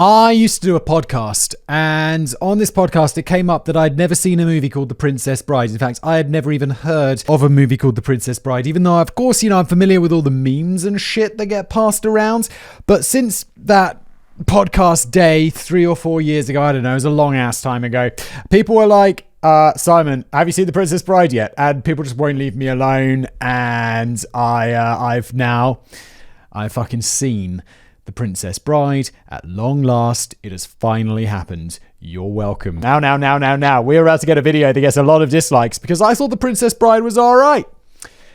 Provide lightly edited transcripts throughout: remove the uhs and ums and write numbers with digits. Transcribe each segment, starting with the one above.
I used to do a podcast, and on this podcast, it came up that I'd never seen a movie called The Princess Bride. In fact, I had never even heard of a movie called The Princess Bride, even though, of course, I'm familiar with all the memes and shit that get passed around. But since that podcast day 3 or 4 years ago, I don't know, it was a long ass time ago, people were like, Simon, have you seen The Princess Bride yet? And people just won't leave me alone, and I've fucking seen The Princess Bride. At long last, it has finally happened. You're welcome. Now. We're about to get a video that gets a lot of dislikes because I thought The Princess Bride was alright.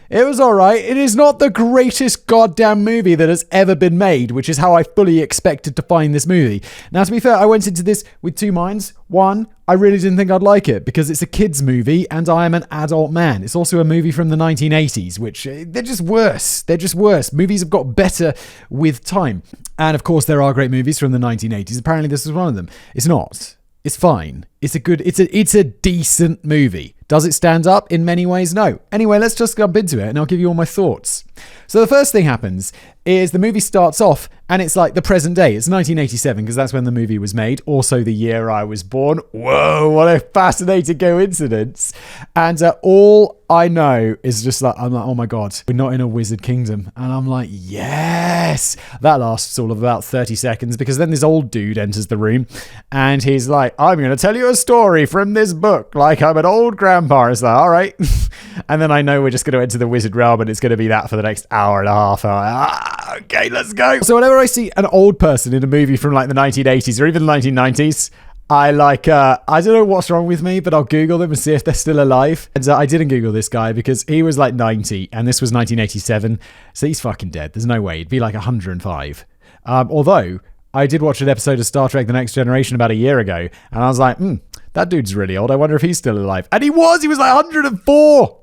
It was alright. It is not the greatest goddamn movie that has ever been made, which is how I fully expected to find this movie. Now, to be fair, I went into this with two minds. One, I really didn't think I'd like it because it's a kid's movie and I am an adult man. It's also a movie from the 1980s, which they're just worse. They're just worse. Movies have got better with time. And of course, there are great movies from the 1980s. Apparently, this was one of them. It's not. It's fine. It's a decent movie. Does it stand up? In many ways, no. Anyway, let's just jump into it and I'll give you all my thoughts. So the first thing happens is the movie starts off and it's like the present day. It's 1987 because that's when the movie was made. Also the year I was born. Whoa, what a fascinating coincidence. And all I know is just like, I'm like, oh my God, we're not in a wizard kingdom. And I'm like, yes. That lasts all of about 30 seconds because then this old dude enters the room and he's like, I'm going to tell you a story from this book. Like I'm an old grandpa. It's like, all right. And then I know we're just going to enter the wizard realm and it's going to be that for the next hour and a half. I'm like, okay, let's go. So whenever I see an old person in a movie from like the 1980s or even the 1990s, I don't know what's wrong with me, but I'll Google them and see if they're still alive. And I didn't Google this guy because he was like 90 and this was 1987. So he's fucking dead. There's no way. He'd be like 105. Although I did watch an episode of Star Trek The Next Generation about a year ago and I was like, that dude's really old. I wonder if he's still alive. And he was like 104.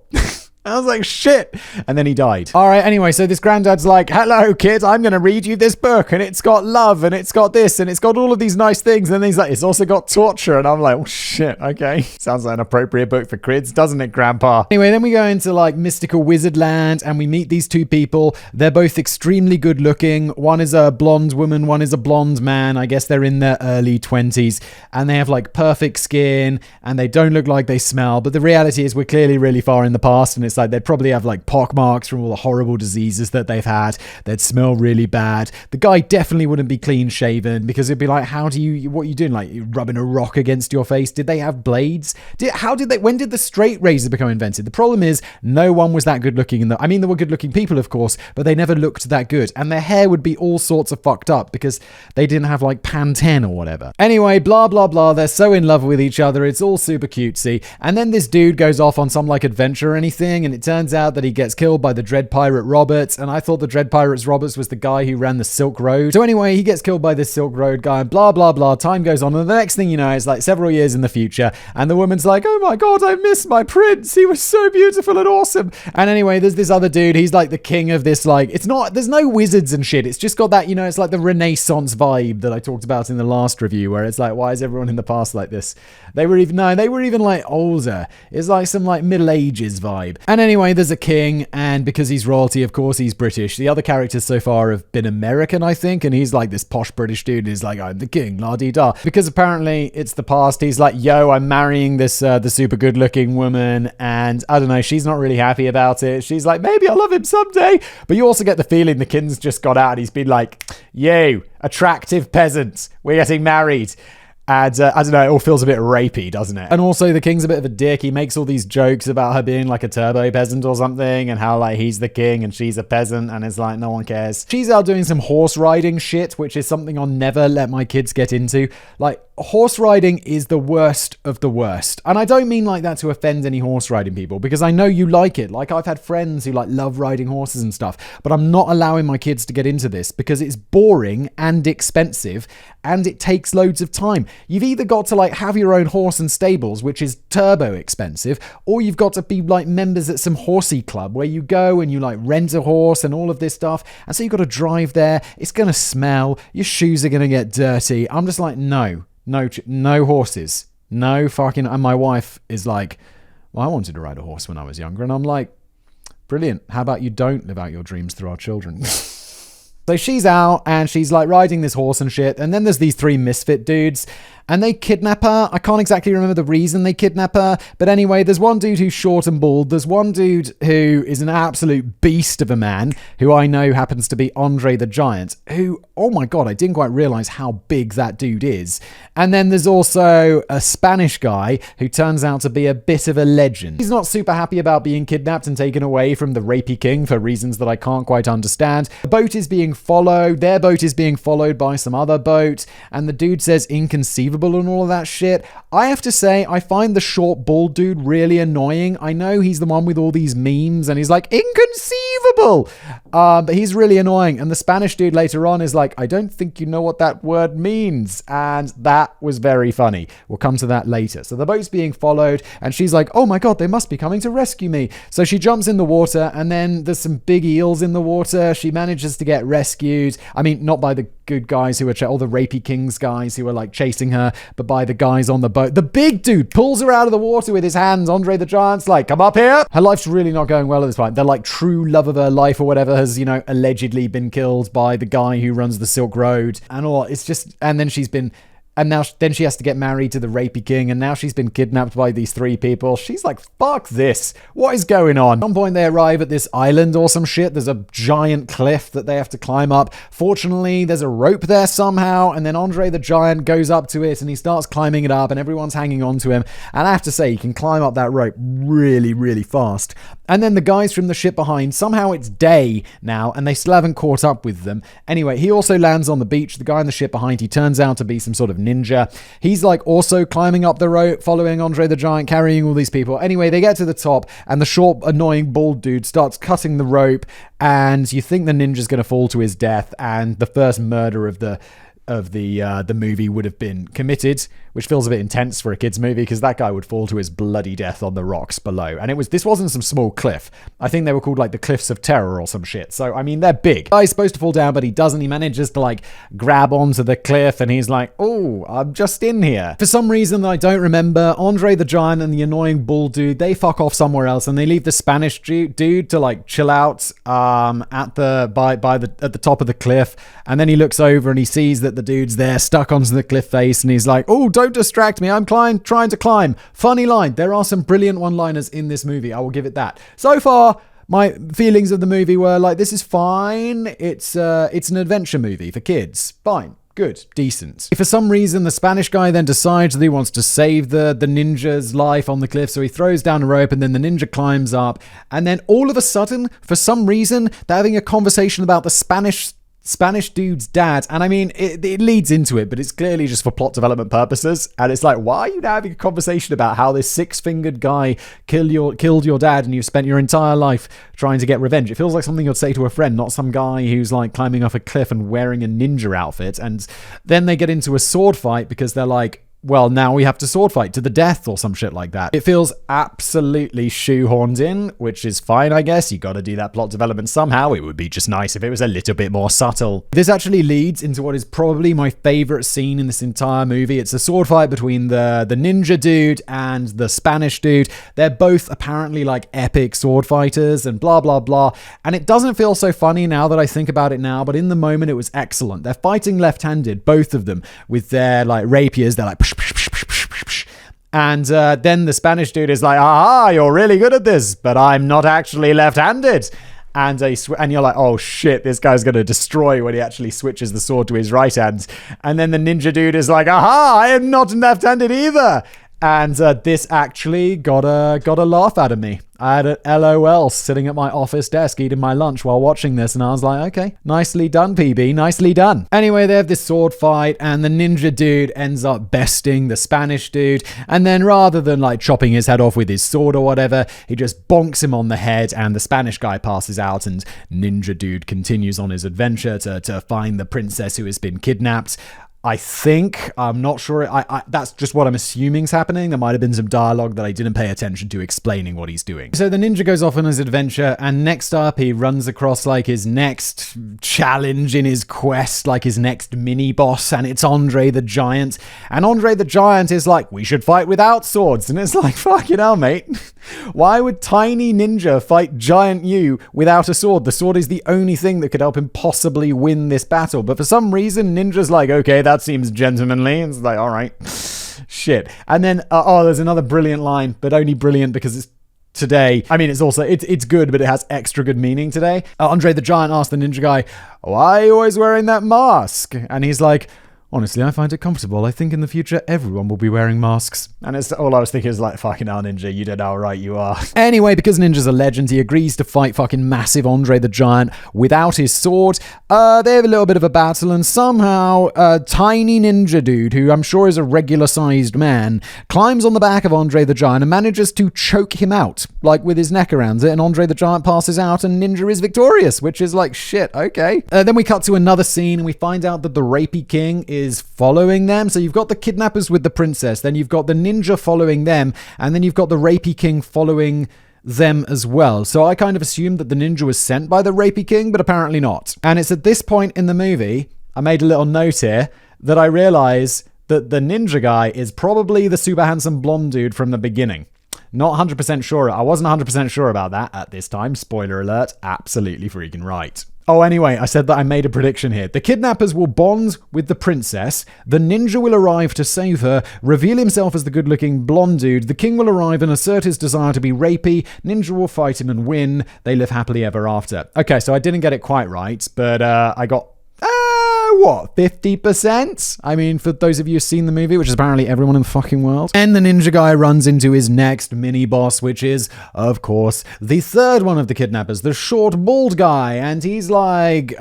I was like, shit. And then he died. All right. Anyway, so this granddad's like, hello, kid. I'm going to read you this book. And it's got love. And it's got this. And it's got all of these nice things. And then he's like, it's also got torture. And I'm like, oh, shit. Okay. Sounds like an appropriate book for kids, doesn't it, Grandpa? Anyway, then we go into like mystical wizard land. And we meet these two people. They're both extremely good looking. One is a blonde woman. One is a blonde man. I guess they're in their early 20s. And they have like perfect skin. And they don't look like they smell. But the reality is we're clearly really far in the past. And it's like they'd probably have like pock marks from all the horrible diseases that they've had. They'd smell really bad. The guy definitely wouldn't be clean shaven because it'd be like, what are you doing? Like you rubbing a rock against your face? Did they have blades? When did the straight razor become invented? The problem is no one was that good looking there were good looking people, of course, but they never looked that good. And their hair would be all sorts of fucked up because they didn't have like Pantene or whatever. Anyway, blah, blah, blah. They're so in love with each other. It's all super cutesy. And then this dude goes off on some like adventure or anything. And it turns out that he gets killed by the Dread Pirate Roberts. And I thought the Dread Pirates Roberts was the guy who ran the Silk Road. So anyway, he gets killed by this Silk Road guy and blah, blah, blah. Time goes on. And the next thing you know, it's like several years in the future. And the woman's like, oh my God, I miss my prince. He was so beautiful and awesome. And anyway, there's this other dude. He's like the king of this, like, there's no wizards and shit. It's just got that, it's like the Renaissance vibe that I talked about in the last review where it's like, why is everyone in the past like this? They were even like older. It's like some like Middle Ages vibe. And anyway, there's a king, and because he's royalty, of course, he's British. The other characters so far have been American, I think, and he's like this posh British dude. He's like, I'm the king, la-dee-da. Because apparently it's the past. He's like, yo, I'm marrying this the super good-looking woman, and I don't know, she's not really happy about it. She's like, maybe I'll love him someday. But you also get the feeling the king's just got out and he's been like, you, attractive peasant, we're getting married. And I don't know, it all feels a bit rapey, doesn't it? And also the king's a bit of a dick. He makes all these jokes about her being like a turbo peasant or something and how like he's the king and she's a peasant and it's like no one cares. She's out doing some horse riding shit, which is something I'll never let my kids get into. Like horse riding is the worst of the worst. And I don't mean like that to offend any horse riding people because I know you like it. Like I've had friends who like love riding horses and stuff, but I'm not allowing my kids to get into this because it's boring and expensive and it takes loads of time. You've either got to like have your own horse and stables, which is turbo expensive, or you've got to be like members at some horsey club where you go and you like rent a horse and all of this stuff. And so you've got to drive there. It's going to smell. Your shoes are going to get dirty. I'm just like, no horses. No fucking. And my wife is like, well, I wanted to ride a horse when I was younger. And I'm like, brilliant. How about you don't live out your dreams through our children? So she's out and she's like riding this horse and shit. And then there's these 3 misfit dudes. And they kidnap her. I can't exactly remember the reason they kidnap her. But anyway, there's one dude who's short and bald. There's one dude who is an absolute beast of a man, who I know happens to be Andre the Giant, who, oh my God, I didn't quite realize how big that dude is. And then there's also a Spanish guy who turns out to be a bit of a legend. He's not super happy about being kidnapped and taken away from the rapey king for reasons that I can't quite understand. The boat is being followed. Their boat is being followed by some other boat. And the dude says inconceivable and all of that shit. I have to say, I find the short bald dude really annoying. I know he's the one with all these memes and he's like, inconceivable! But he's really annoying. And the Spanish dude later on is like, I don't think you know what that word means. And that was very funny. We'll come to that later. So the boat's being followed and she's like, oh my God, they must be coming to rescue me. So she jumps in the water and then there's some big eels in the water. She manages to get rescued. I mean, not by the good guys who are all the rapey kings guys who are like chasing her, but by the guys on the boat. The big dude pulls her out of the water with his hands. Andre the Giant's like, come up here. Her life's really not going well at this point. The like true love of her life or whatever has, you know, allegedly been killed by the guy who runs the Silk Road and all. It's just, and then then she has to get married to the rapey king, and now she's been kidnapped by these 3 people. She's like, fuck this. What is going on? At one point they arrive at this island or some shit. There's a giant cliff that they have to climb up. Fortunately, there's a rope there somehow, and then Andre the Giant goes up to it and he starts climbing it up and everyone's hanging on to him. And I have to say, he can climb up that rope really, really fast. And then the guys from the ship behind, somehow it's day now and they still haven't caught up with them. Anyway, he also lands on the beach. The guy in the ship behind, he turns out to be some sort of ninja. He's like also climbing up the rope, following Andre the Giant, carrying all these people. Anyway, they get to the top and the short, annoying, bald dude starts cutting the rope and you think the ninja's going to fall to his death and the first murder of the movie would have been committed, which feels a bit intense for a kid's movie because that guy would fall to his bloody death on the rocks below. And this wasn't some small cliff. I think they were called like the Cliffs of Terror or some shit. So, I mean, they're big. The guy's supposed to fall down, but he doesn't. He manages to like grab onto the cliff and he's like, oh, I'm just in here. For some reason that I don't remember, Andre the Giant and the annoying bull dude, they fuck off somewhere else and they leave the Spanish dude to like chill out at the top of the cliff. And then he looks over and he sees that the dude's there stuck onto the cliff face and he's like, oh, don't distract me, I'm trying to climb. Funny line. There are some brilliant one-liners in this movie, I will give it that. So far, my feelings of the movie were like, this is fine. It's an adventure movie for kids. Fine. Good. Decent. For some reason, the Spanish guy then decides that he wants to save the ninja's life on the cliff, so he throws down a rope and then the ninja climbs up. And then all of a sudden, for some reason, they're having a conversation about the Spanish dude's dad, and I mean it leads into it, but it's clearly just for plot development purposes. And it's like, why are you now having a conversation about how this 6-fingered guy killed your dad and you've spent your entire life trying to get revenge? It feels like something you'd say to a friend, not some guy who's like climbing off a cliff and wearing a ninja outfit. And then they get into a sword fight because they're like, well, now we have to sword fight to the death or some shit like that. It feels absolutely shoehorned in, which is fine, I guess. You got to do that plot development somehow. It would be just nice if it was a little bit more subtle. This actually leads into what is probably my favorite scene in this entire movie. It's a sword fight between the ninja dude and the Spanish dude. They're both apparently like epic sword fighters and blah, blah, blah. And it doesn't feel so funny now that I think about it now, but in the moment it was excellent. They're fighting left-handed, both of them, with their like rapiers. They're like and then the Spanish dude is like, aha, you're really good at this, but I'm not actually left-handed. And you're like, oh shit, this guy's going to destroy when he actually switches the sword to his right hand. And then the ninja dude is like, aha, I am not left-handed either. And this actually got a laugh out of me. I had an LOL sitting at my office desk eating my lunch while watching this, and I was like, okay, nicely done, PB, nicely done. Anyway, they have this sword fight, and the ninja dude ends up besting the Spanish dude, and then rather than like chopping his head off with his sword or whatever, he just bonks him on the head, and the Spanish guy passes out, and ninja dude continues on his adventure to find the princess who has been kidnapped. I think. I'm not sure. That's just what I'm assuming is happening. There might have been some dialogue that I didn't pay attention to explaining what he's doing. So the ninja goes off on his adventure, and next up he runs across like his next challenge in his quest, like his next mini boss, and it's Andre the Giant. And Andre the Giant is like, we should fight without swords. And it's like, fucking hell, mate. Why would tiny ninja fight giant you without a sword? The sword is the only thing that could help him possibly win this battle. But for some reason, Ninja's like, okay, that seems gentlemanly. It's like, all right, shit. And then, there's another brilliant line, but only brilliant because it's today. I mean, it's good, but it has extra good meaning today. Andre the Giant asked the ninja guy, why are you always wearing that mask? And he's like, honestly, I find it comfortable. I think in the future, everyone will be wearing masks. And it's all I was thinking is like, fucking hell, Ninja, you don't know how right you are. Anyway, because Ninja's a legend, he agrees to fight fucking massive Andre the Giant without his sword. They have a little bit of a battle, and somehow a tiny ninja dude, who I'm sure is a regular-sized man, climbs on the back of Andre the Giant and manages to choke him out, like with his neck around it, and Andre the Giant passes out, and Ninja is victorious, which is like, shit, okay. Then we cut to another scene, and we find out that the rapey king is following them. So you've got the kidnappers with the princess, then you've got the ninja following them, and then you've got the rapey king following them as well. So I kind of assumed that the ninja was sent by the rapey king, but apparently not. And it's at this point in the movie, I made a little note here, that I realize that the ninja guy is probably the super handsome blonde dude from the beginning. Not 100% sure. I wasn't 100% sure about that at this time. Spoiler alert, absolutely freaking right. Oh, anyway, I said that I made a prediction here. The kidnappers will bond with the princess. The ninja will arrive to save her, reveal himself as the good-looking blonde dude. The king will arrive and assert his desire to be rapey. Ninja will fight him and win. They live happily ever after. Okay, so I didn't get it quite right, but I got... 50%? I mean, for those of you who've seen the movie, which is apparently everyone in the fucking world. And the ninja guy runs into his next mini-boss, which is, of course, the third one of the kidnappers, the short, bald guy. And he's like,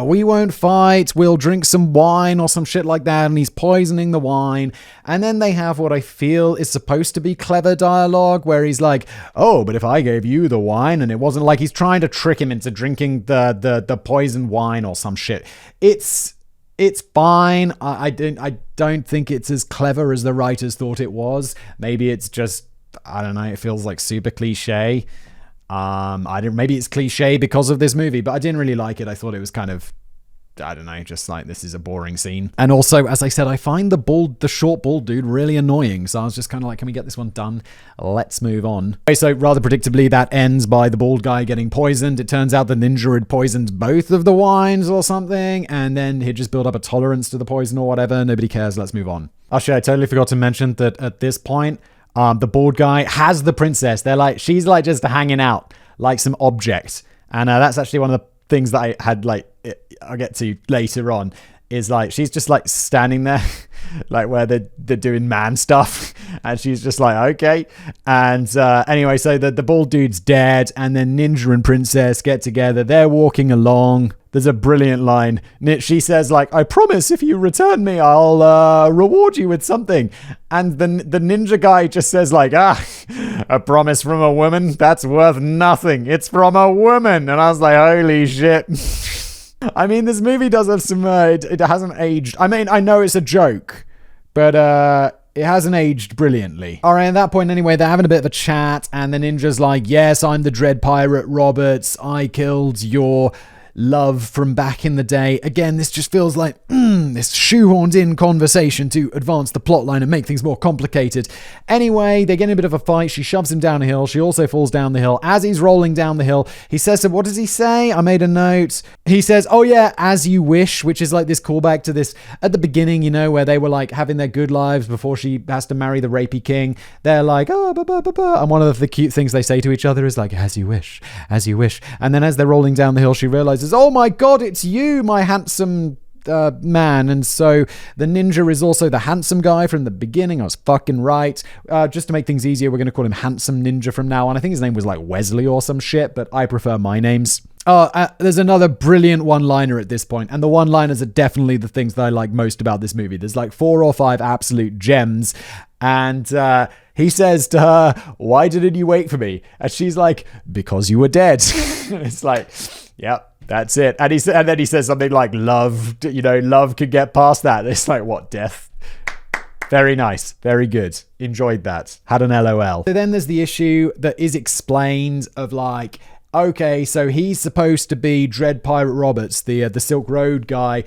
we won't fight, we'll drink some wine or some shit like that. And he's poisoning the wine. And then they have what I feel is supposed to be clever dialogue, where he's like, oh, but if I gave you the wine, and it wasn't like he's trying to trick him into drinking the poisoned wine or some shit. It's fine. I don't think it's as clever as the writers thought it was. Maybe it's just, I don't know, it feels like super cliche. Maybe it's cliche because of this movie, but I didn't really like it. I thought it was kind of, I don't know, just like, this is a boring scene. And also, as I said, I find the short bald dude really annoying. So I was just kind of like, can we get this one done? Let's move on. Okay, so rather predictably, that ends by the bald guy getting poisoned. It turns out the ninja had poisoned both of the wines or something, and then he'd just built up a tolerance to the poison or whatever. Nobody cares. Let's move on. Actually, I totally forgot to mention that at this point, the bald guy has the princess. She's like just hanging out like some object. And that's actually one of the things that I had I'll get to later on, is like, she's just like standing there like where they're doing man stuff, and she's just like, okay. And anyway, so the bald dude's dead, and then ninja and princess get together. They're walking along. There's a brilliant line. She says, like, I promise if you return me, I'll reward you with something. And the ninja guy just says, like, a promise from a woman? That's worth nothing. It's from a woman. And I was like, holy shit. I mean, this movie does have some... it hasn't aged. I mean, I know it's a joke, but... it hasn't aged brilliantly. All right, at that point anyway, they're having a bit of a chat, and the ninja's like, yes, I'm the Dread Pirate Roberts. I killed your love from back in the day. Again, this just feels like this shoehorned in conversation to advance the plotline and make things more complicated. Anyway, they get in a bit of a fight. She shoves him down a hill. She also falls down the hill. As he's rolling down the hill, he says to, what does he say? I made a note. He says, oh yeah, as you wish, which is like this callback to this at the beginning, you know, where they were like having their good lives before she has to marry the rapey king. They're like, oh, and one of the cute things they say to each other is like, as you wish, as you wish. And then as they're rolling down the hill, she realizes, oh my God, it's you, my handsome man. And so the ninja is also the handsome guy from the beginning. I was fucking right. Just to make things easier, we're going to call him Handsome Ninja from now on. I think his name was like Wesley or some shit, but I prefer my names. There's another brilliant one-liner at this point, and the one-liners are definitely the things that I like most about this movie. There's like 4 or 5 absolute gems, and he says to her, why didn't you wait for me? And she's like, because you were dead. It's like, Yep. That's it. And then he says something like, love, love could get past that. It's like, what, death? Very nice. Very good. Enjoyed that. Had an LOL. So then there's the issue that is explained of like, okay, so he's supposed to be Dread Pirate Roberts, the Silk Road guy,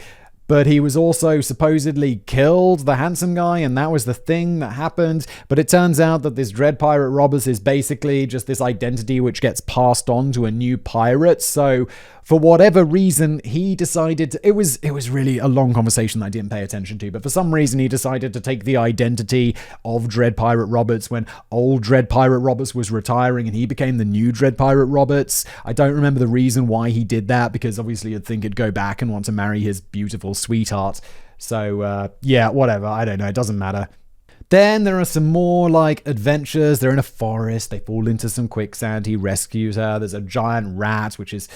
but he was also supposedly killed, the handsome guy, and that was the thing that happened. But it turns out that this Dread Pirate Roberts is basically just this identity which gets passed on to a new pirate. So for whatever reason, he decided it was really a long conversation that I didn't pay attention to, but for some reason he decided to take the identity of Dread Pirate Roberts when old Dread Pirate Roberts was retiring and he became the new Dread Pirate Roberts. I don't remember the reason why he did that, because obviously you'd think he'd go back and want to marry his beautiful sweetheart. So yeah, whatever. I don't know. It doesn't matter. Then there are some more like adventures. They're in a forest. They fall into some quicksand. He rescues her. There's a giant rat, which is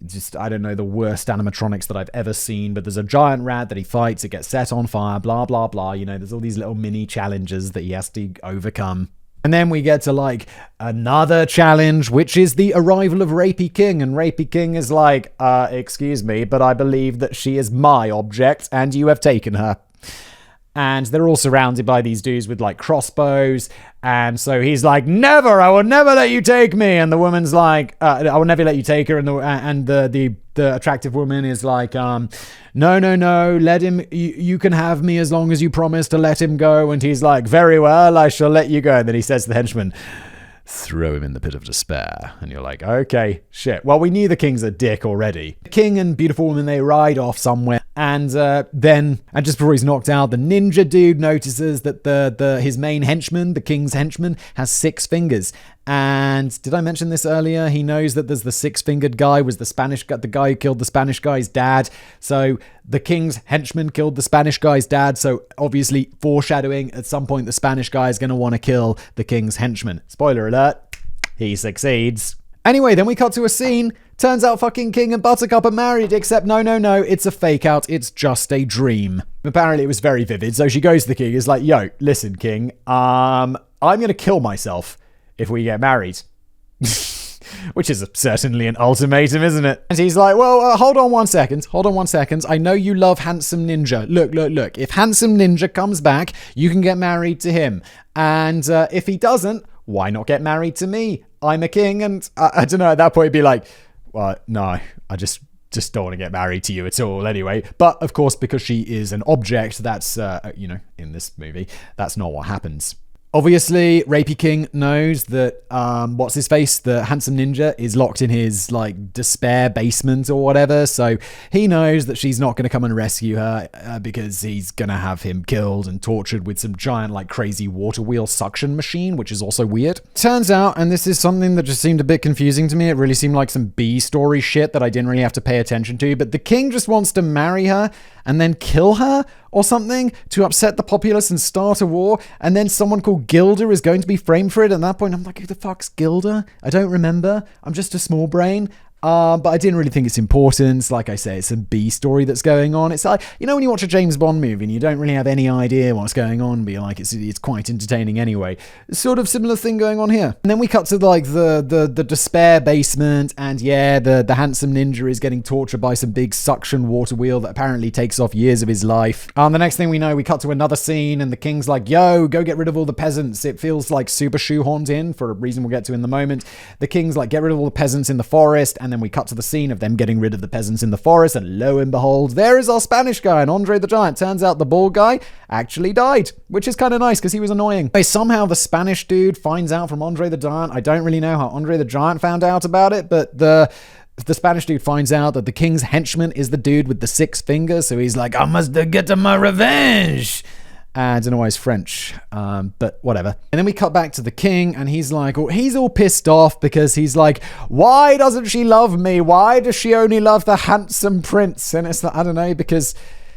just, I don't know, the worst animatronics that I've ever seen, but there's a giant rat that he fights. It gets set on fire, blah, blah, blah. There's all these little mini challenges that he has to overcome. And then we get to like another challenge, which is the arrival of Rapey King. And Rapey King is like, excuse me, but I believe that she is my object and you have taken her. And they're all surrounded by these dudes with like crossbows. And so he's like, never, I will never let you take me. And the woman's like, I will never let you take her. And the attractive woman is like, no, let him, you can have me as long as you promise to let him go. And he's like, very well, I shall let you go. And then he says to the henchman, throw him in the pit of despair. And you're like, okay, shit. Well, we knew the king's a dick already. The king and beautiful woman, they ride off somewhere. And then just before he's knocked out, the ninja dude notices that his main henchman, the king's henchman, has 6 fingers. And did I mention this earlier? He knows that there's the 6-fingered guy was the Spanish guy, the guy who killed the Spanish guy's dad. So the king's henchman killed the Spanish guy's dad. So obviously foreshadowing, at some point the Spanish guy is going to want to kill the king's henchman. Spoiler alert, he succeeds. Anyway, then we cut to a scene. Turns out fucking King and Buttercup are married, except no, it's a fake out. It's just a dream. Apparently it was very vivid. So she goes to the king, is like, yo, listen, king, I'm going to kill myself if we get married. Which is certainly an ultimatum, isn't it? And he's like, well, hold on one second. I know you love Handsome Ninja. Look. If Handsome Ninja comes back, you can get married to him. And if he doesn't, why not get married to me? I'm a king. And I don't know, at that point, he'd be like, well, no, I just don't want to get married to you at all anyway. But of course, because she is an object, that's, in this movie, that's not what happens. Obviously, Rapey King knows that, what's-his-face, the handsome ninja, is locked in his, like, despair basement or whatever, so he knows that she's not going to come and rescue her because he's going to have him killed and tortured with some giant, like, crazy water wheel suction machine, which is also weird. Turns out, and this is something that just seemed a bit confusing to me, it really seemed like some B-story shit that I didn't really have to pay attention to, but the king just wants to marry her and then kill her or something to upset the populace and start a war, and then someone called Gilda is going to be framed for it. At that point, I'm like, who the fuck's Gilda? I don't remember. I'm just a small brain. But I didn't really think it's important. Like I say, it's a B story that's going on. It's like, when you watch a James Bond movie and you don't really have any idea what's going on, but you're like, it's quite entertaining anyway. Sort of similar thing going on here. And then we cut to like the despair basement, and yeah, the handsome ninja is getting tortured by some big suction water wheel that apparently takes off years of his life. The next thing we know, we cut to another scene, and the king's like, yo, go get rid of all the peasants. It feels like super shoehorned in for a reason we'll get to in the moment. The king's like, get rid of all the peasants in the forest, and then we cut to the scene of them getting rid of the peasants in the forest, and lo and behold, there is our Spanish guy and Andre the Giant. Turns out the bald guy actually died, which is kind of nice because he was annoying. Somehow the Spanish dude finds out from Andre the Giant. I don't really know how Andre the Giant found out about it, but the Spanish dude finds out that the king's henchman is the dude with the 6 fingers, so he's like, I must get to my revenge. I don't know why he's French, but whatever. And then we cut back to the king, and he's like, he's all pissed off because he's like, why doesn't she love me? Why does she only love the handsome prince? And it's like, I don't know, because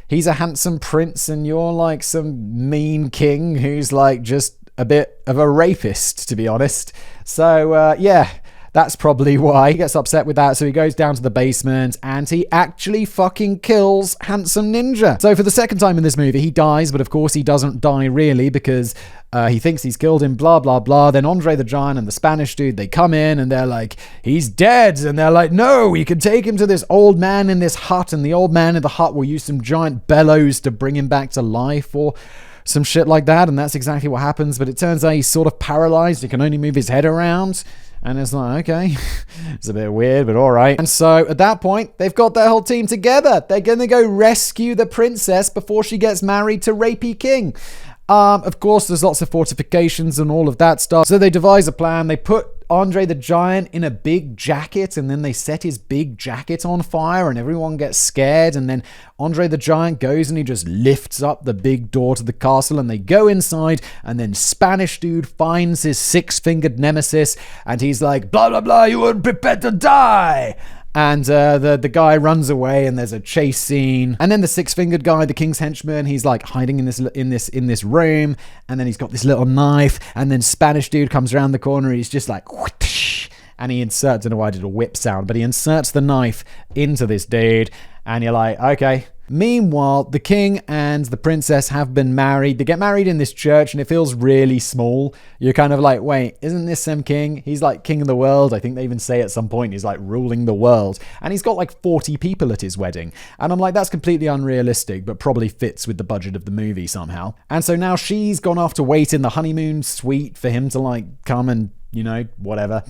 he's a handsome prince and you're like some mean king who's like just a bit of a rapist, to be honest. So, yeah. That's probably why he gets upset with that. So he goes down to the basement and he actually fucking kills Handsome Ninja. So for the second time in this movie, he dies, but of course he doesn't die really because he thinks he's killed him, blah, blah, blah. Then Andre the Giant and the Spanish dude, they come in and they're like, he's dead. And they're like, no, we can take him to this old man in this hut. And the old man in the hut will use some giant bellows to bring him back to life or some shit like that. And that's exactly what happens. But it turns out he's sort of paralyzed. He can only move his head around. And it's like, okay, it's a bit weird, but all right. And so at that point, they've got their whole team together. They're going to go rescue the princess before she gets married to Rapey King. Of course, there's lots of fortifications and all of that stuff. So they devise a plan. They put Andre the Giant in a big jacket and then they set his big jacket on fire and everyone gets scared. And then Andre the Giant goes and he just lifts up the big door to the castle and they go inside and then Spanish dude finds his six-fingered nemesis and he's like, blah, blah, blah, you weren't prepared to die. And the guy runs away and there's a chase scene. And then the six-fingered guy, the king's henchman, he's like hiding in this room. And then he's got this little knife. And then Spanish dude comes around the corner. He's just like, whoosh, and he inserts, I don't know why I did a whip sound, but he inserts the knife into this dude. And you're like, okay. Meanwhile, the king and the princess have been married. They get married in this church and it feels really small. You're kind of like, wait, isn't this some king? He's like king of the world. I think they even say at some point he's like ruling the world. And he's got like 40 people at his wedding. And I'm like, that's completely unrealistic, but probably fits with the budget of the movie somehow. And so now she's gone off to wait in the honeymoon suite for him to like come and, you know, whatever.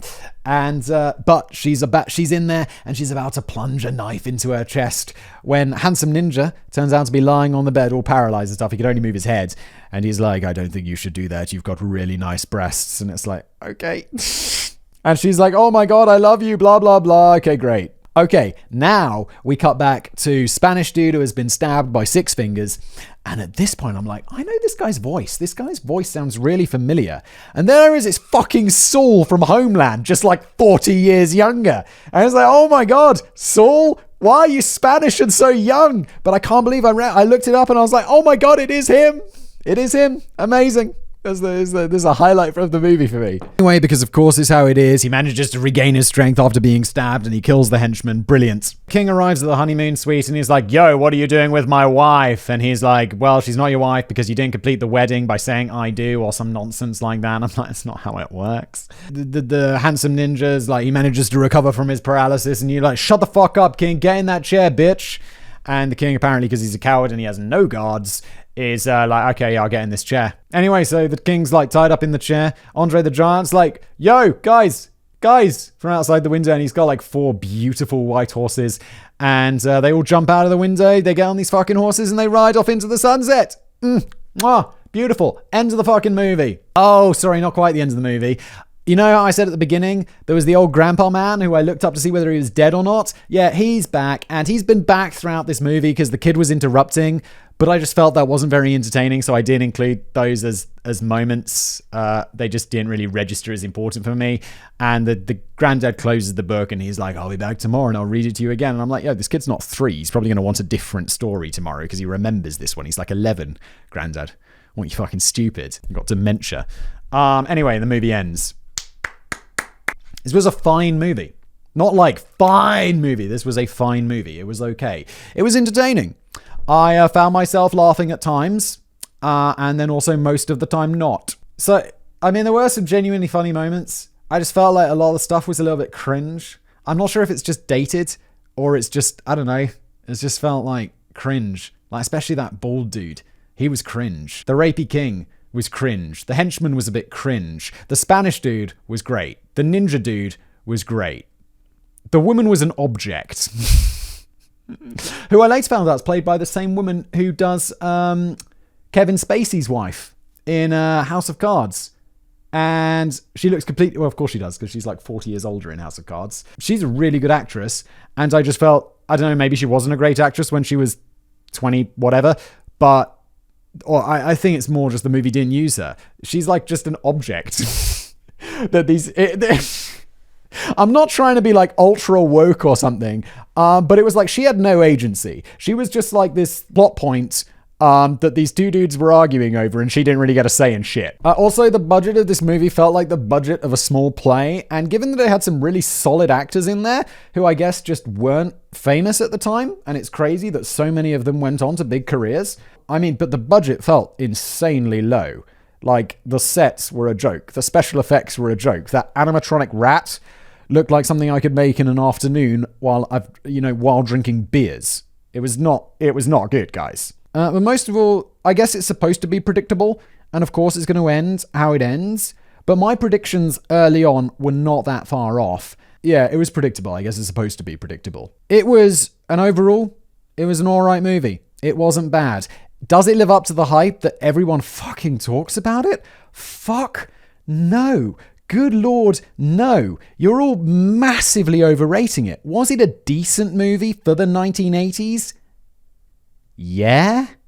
And but she's in there and she's about to plunge a knife into her chest when Handsome Ninja turns out to be lying on the bed all paralyzed and stuff. He could only move his head. And he's like, I don't think you should do that. You've got really nice breasts. And it's like, okay. And she's like, oh my God, I love you, blah, blah, blah. Okay, great. Okay, now we cut back to Spanish dude who has been stabbed by six fingers. And at this point, I'm like, I know this guy's voice. This guy's voice sounds really familiar. And there is this fucking Saul from Homeland, just like 40 years younger. And I was like, oh my God, Saul, why are you Spanish and so young? But I can't believe I looked it up and I was like, oh my God, it is him. It is him. Amazing. There's a highlight from the movie for me. Anyway, because of course it's how it is, he manages to regain his strength after being stabbed and he kills the henchman. Brilliant. King arrives at the honeymoon suite and he's like, yo, what are you doing with my wife? And he's like, well, she's not your wife because you didn't complete the wedding by saying I do or some nonsense like that. And I'm like, that's not how it works. The handsome ninja's like, he manages to recover from his paralysis and you're like, shut the fuck up, king, get in that chair, bitch. And the king, apparently because he's a coward and he has no guards, is like, okay, yeah, I'll get in this chair. Anyway, so the king's like tied up in the chair. Andre the Giant's like, yo, guys, from outside the window. And he's got like 4 beautiful white horses. And they all jump out of the window. They get on these fucking horses and they ride off into the sunset. Beautiful. End of the fucking movie. Oh, sorry, not quite the end of the movie. You know how I said at the beginning, there was the old grandpa man who I looked up to see whether he was dead or not? Yeah, he's back. And he's been back throughout this movie because the kid was interrupting. But I just felt that wasn't very entertaining, so I did include those as moments. They just didn't really register as important for me. And the granddad closes the book and he's like, I'll be back tomorrow and I'll read it to you again. And I'm like, yo, this kid's not 3. He's probably going to want a different story tomorrow because he remembers this one. He's like 11, granddad. What, you fucking stupid? You've got dementia. Anyway, the movie ends. This was a fine movie. Not like fine movie. This was a fine movie. It was okay. It was entertaining. I found myself laughing at times, and then also most of the time not. So, I mean, there were some genuinely funny moments. I just felt like a lot of the stuff was a little bit cringe. I'm not sure if it's just dated, or it's just, I don't know, it just felt like cringe. Like, especially that bald dude. He was cringe. The rapey king was cringe. The henchman was a bit cringe. The Spanish dude was great. The ninja dude was great. The woman was an object. Who I later found out is played by the same woman who does Kevin Spacey's wife in House of Cards. And she looks completely... Well, of course she does, because she's like 40 years older in House of Cards. She's a really good actress. And I just felt... I don't know, maybe she wasn't a great actress when she was 20, whatever. But... Or I think it's more just the movie didn't use her. She's like just an object. That these... I'm not trying to be like ultra woke or something, but it was like she had no agency. She was just like this plot point that these two dudes were arguing over, and she didn't really get a say in shit. Also, the budget of this movie felt like the budget of a small play, and given that it had some really solid actors in there, who I guess just weren't famous at the time, and it's crazy that so many of them went on to big careers. I mean, but the budget felt insanely low. Like, the sets were a joke. The special effects were a joke. That animatronic rat looked like something I could make in an afternoon while drinking beers. It was not good, guys. But most of all, I guess it's supposed to be predictable, and of course it's going to end how it ends. But my predictions early on were not that far off. Yeah, it was predictable. I guess it's supposed to be predictable. It was an alright movie. It wasn't bad. Does it live up to the hype that everyone fucking talks about it? Fuck no. Good Lord, no. You're all massively overrating it. Was it a decent movie for the 1980s? Yeah?